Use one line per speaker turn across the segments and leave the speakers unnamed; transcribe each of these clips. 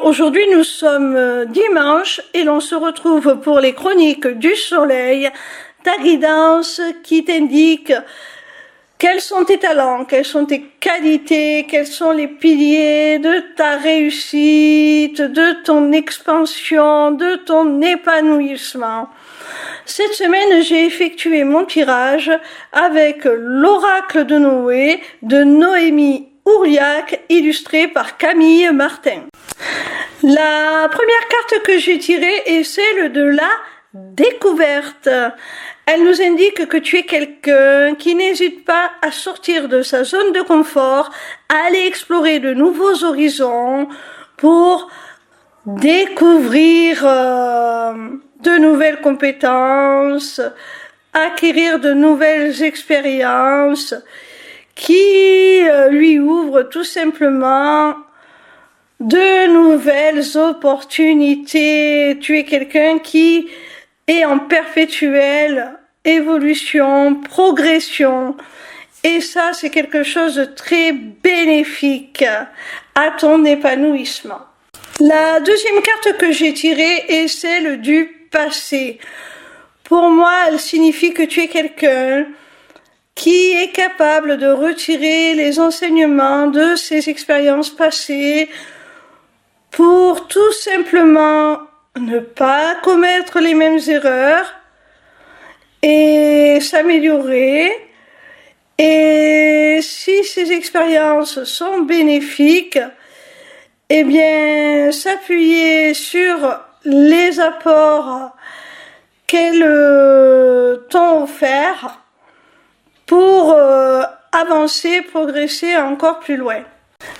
aujourd'hui nous sommes dimanche et l'on se retrouve pour les chroniques du soleil, ta guidance qui t'indique quels sont tes talents, quelles sont tes qualités, quels sont les piliers de ta réussite, de ton expansion, de ton épanouissement. Cette semaine, j'ai effectué mon tirage avec l'oracle de Noé de Noémie Ourliac, illustré par Camille Martin. La première carte que j'ai tirée est celle de la découverte. Elle nous indique que tu es quelqu'un qui n'hésite pas à sortir de sa zone de confort, à aller explorer de nouveaux horizons pour découvrir de nouvelles compétences, acquérir de nouvelles expériences qui lui ouvrent tout simplement de nouvelles opportunités. Tu es quelqu'un qui est en perpétuelle évolution, progression. Et ça, c'est quelque chose de très bénéfique à ton épanouissement. La deuxième carte que j'ai tirée est celle du passé. Pour moi, elle signifie que tu es quelqu'un qui est capable de retirer les enseignements de ses expériences passées pour tout simplement ne pas commettre les mêmes erreurs et s'améliorer. Et si ces expériences sont bénéfiques, eh bien, s'appuyer sur les apports qu'elles t'ont offerts pour avancer, progresser encore plus loin.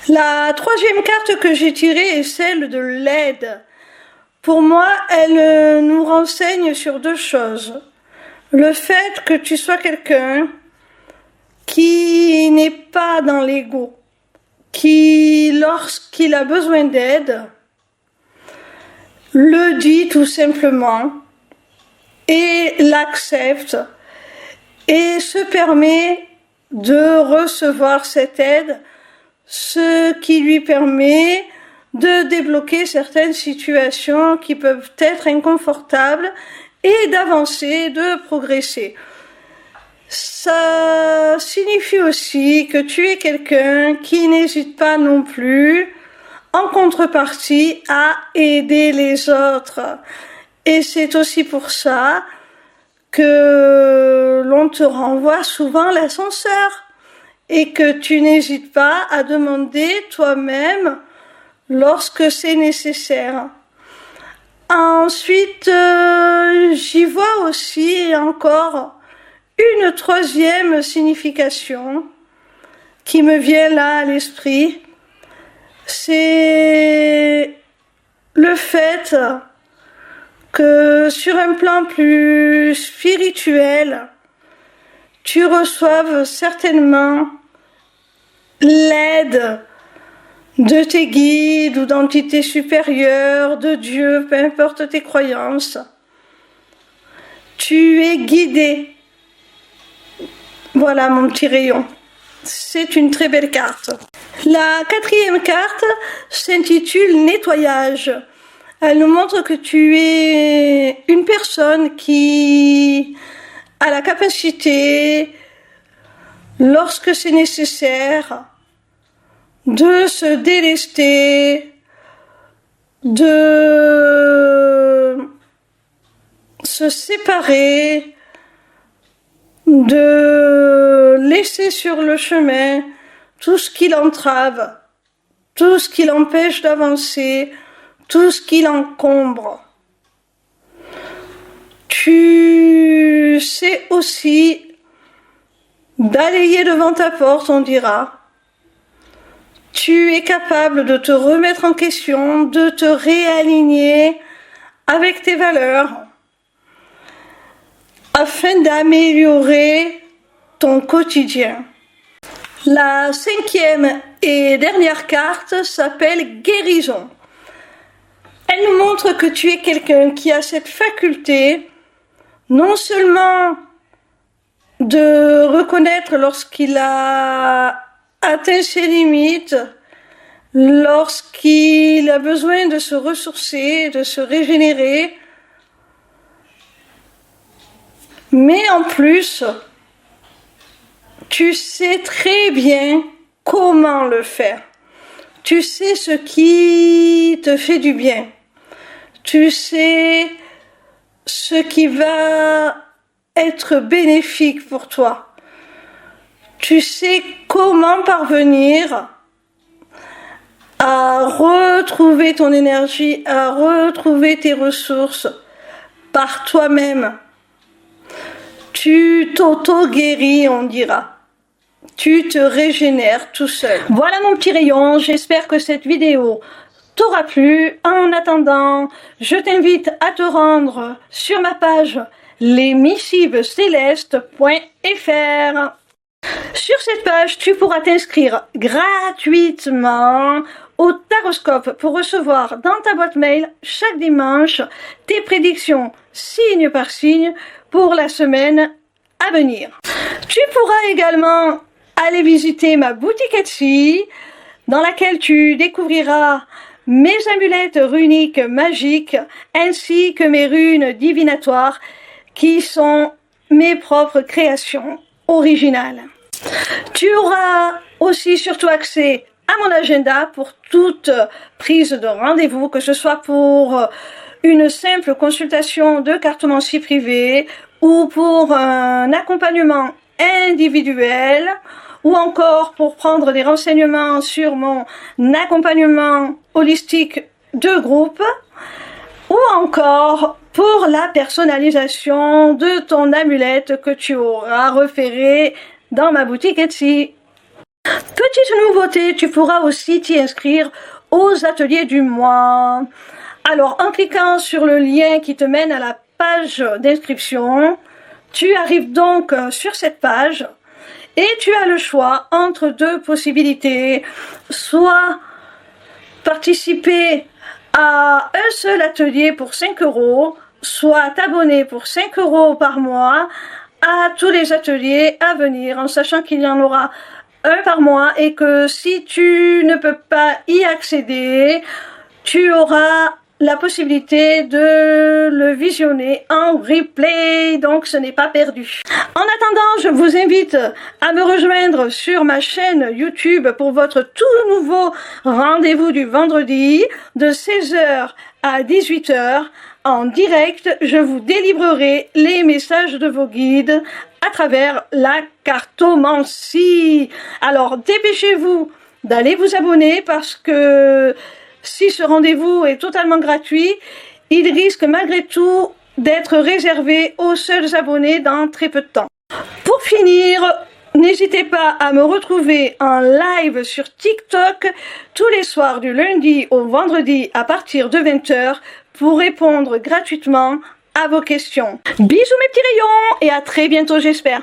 La troisième carte que j'ai tirée est celle de l'aide. Pour moi, elle nous renseigne sur deux choses. Le fait que tu sois quelqu'un qui n'est pas dans l'ego, qui, lorsqu'il a besoin d'aide, le dit tout simplement et l'accepte et se permet de recevoir cette aide, ce qui lui permet de débloquer certaines situations qui peuvent être inconfortables et d'avancer, de progresser. Ça signifie aussi que tu es quelqu'un qui n'hésite pas non plus, en contrepartie, à aider les autres. Et c'est aussi pour ça que l'on te renvoie souvent l'ascenseur et que tu n'hésites pas à demander toi-même lorsque c'est nécessaire. Ensuite, j'y vois aussi encore une troisième signification qui me vient là à l'esprit. C'est le fait que sur un plan plus spirituel, tu reçoives certainement l'aide de tes guides ou d'entités supérieures, de Dieu, peu importe tes croyances. Tu es guidé. Voilà mon petit rayon. C'est une très belle carte. La quatrième carte s'intitule Nettoyage. Elle nous montre que tu es une personne qui a la capacité, lorsque c'est nécessaire, de se délester, de se séparer, de laisser sur le chemin tout ce qui l'entrave, tout ce qui l'empêche d'avancer, tout ce qui l'encombre. Tu sais aussi balayer devant ta porte, on dira. Tu es capable de te remettre en question, de te réaligner avec tes valeurs afin d'améliorer ton quotidien. La cinquième et dernière carte s'appelle Guérison. Elle nous montre que tu es quelqu'un qui a cette faculté non seulement de reconnaître lorsqu'il a atteint ses limites, lorsqu'il a besoin de se ressourcer, de se régénérer. Mais en plus, tu sais très bien comment le faire. Tu sais ce qui te fait du bien. Tu sais ce qui va être bénéfique pour toi. Tu sais comment parvenir à retrouver ton énergie, à retrouver tes ressources par toi-même. Tu t'auto-guéris, on dira. Tu te régénères tout seul. Voilà mon petit rayon, j'espère que cette vidéo t'aura plu. En attendant, je t'invite à te rendre sur ma page lesmissivescélestes.fr. Sur cette page, tu pourras t'inscrire gratuitement au Taroscope pour recevoir dans ta boîte mail chaque dimanche tes prédictions signe par signe pour la semaine à venir. Tu pourras également aller visiter ma boutique Etsy dans laquelle tu découvriras mes amulettes runiques magiques ainsi que mes runes divinatoires qui sont mes propres créations originales. Tu auras aussi surtout accès à mon agenda pour toute prise de rendez-vous, que ce soit pour une simple consultation de cartomancie privée ou pour un accompagnement individuel ou encore pour prendre des renseignements sur mon accompagnement holistique de groupe ou encore pour la personnalisation de ton amulette que tu auras repérée dans ma boutique Etsy. Petite nouveauté, tu pourras aussi t'y inscrire aux ateliers du mois. Alors, en cliquant sur le lien qui te mène à la page d'inscription, tu arrives donc sur cette page et tu as le choix entre deux possibilités. Soit participer à un seul atelier pour 5 €, soit t'abonner pour 5 € par mois à tous les ateliers à venir, en sachant qu'il y en aura un par mois et que si tu ne peux pas y accéder, tu auras la possibilité de le visionner en replay, donc ce n'est pas perdu. En attendant, je vous invite à me rejoindre sur ma chaîne YouTube pour votre tout nouveau rendez-vous du vendredi de 16 h à 18 h. En direct, je vous délivrerai les messages de vos guides à travers la cartomancie. Alors, dépêchez-vous d'aller vous abonner parce que si ce rendez-vous est totalement gratuit, il risque malgré tout d'être réservé aux seuls abonnés dans très peu de temps. Pour finir, n'hésitez pas à me retrouver en live sur TikTok tous les soirs du lundi au vendredi à partir de 20 h pour répondre gratuitement à vos questions. Bisous mes petits rayons et à très bientôt j'espère.